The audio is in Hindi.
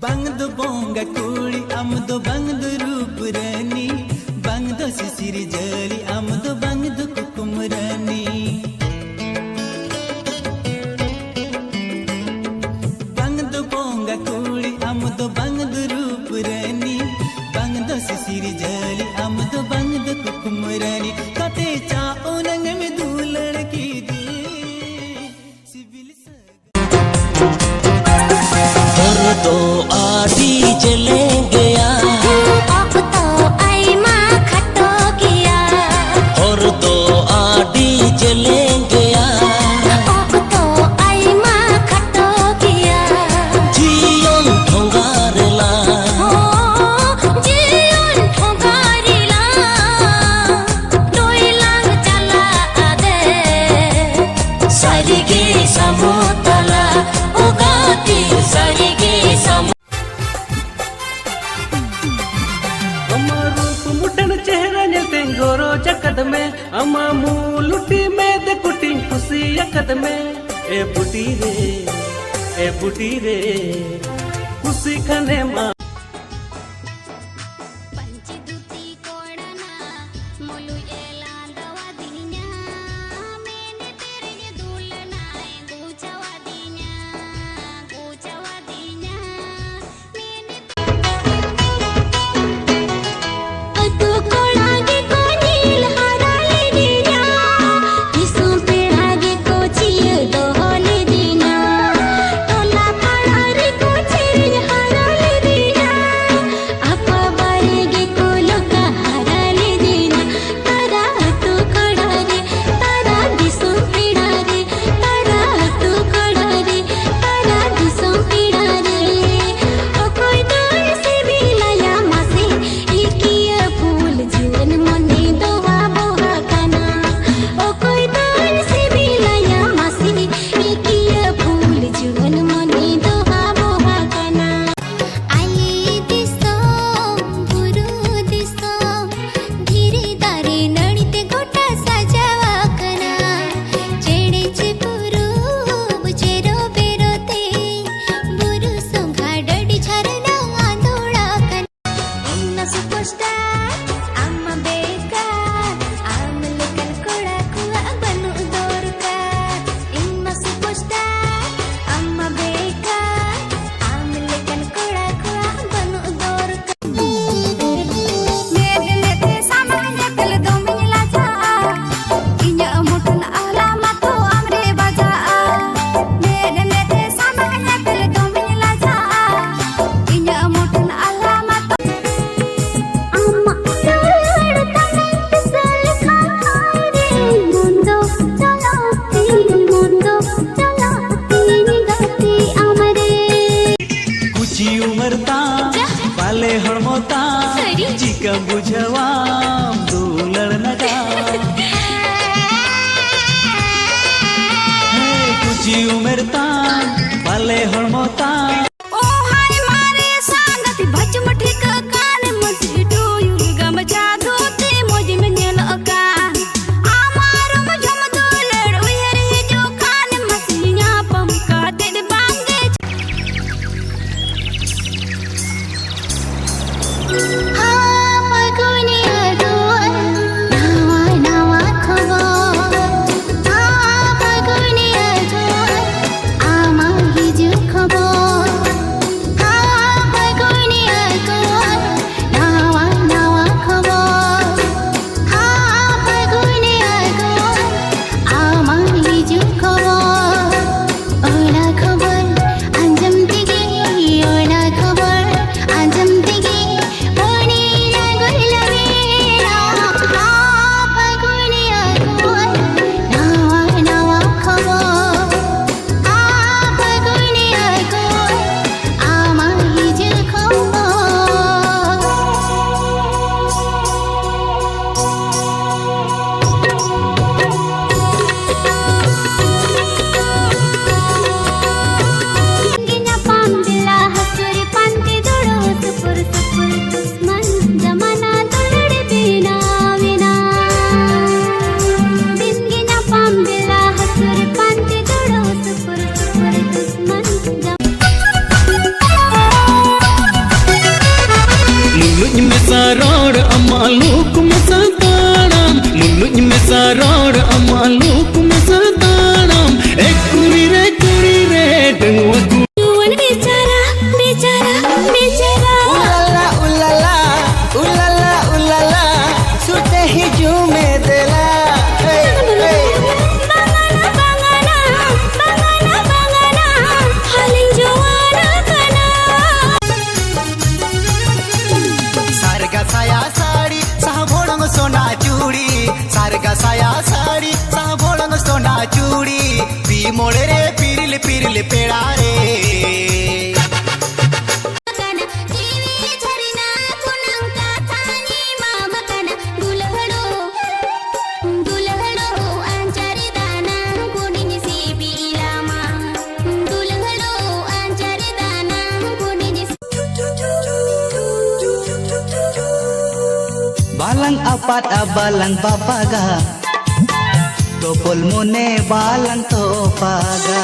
बंग दो बोंगा कुड़ी अम दो बंग दो रूप रानी बंग दो सिसिरी जली अम दो बंग दो कुकुम रानी बंग दो बोंगा कुड़ी अम दो बंग दो रूप रानी बंग दो सिसिरी जली अम दो बंग दो कुकुम रानी कते चा उनंग में दूलड़ की दी सिविल तो आदि जलेंगे अब तो आई माँ खटो किया और तो आदि जलेंगे अब तो आई माँ खटो किया जीवन ठोंगारेला हो जीवन ठोंगारिला डोइलांग चला आदे सारिगे समतला उगाती सारिगे सम अम्मा रूप मुठन चेहरा नेते गोरो जकद में अम्मा मुलुटी में दे कुटी खुशी यकद में ए बुटी रे खुशी खने माँ पंची दूती कोड़ना मोलू एला दवा दीना मैंने तेरे ये दूलना गुचवा दीना मैंने अतु कोड़ागे को नील हराले दीना किसु पेड़ागे को चिय दोहले दीना टोला पड़ारे को चिर हराले दीना balang apat abalang bapaga topol mone balang topaga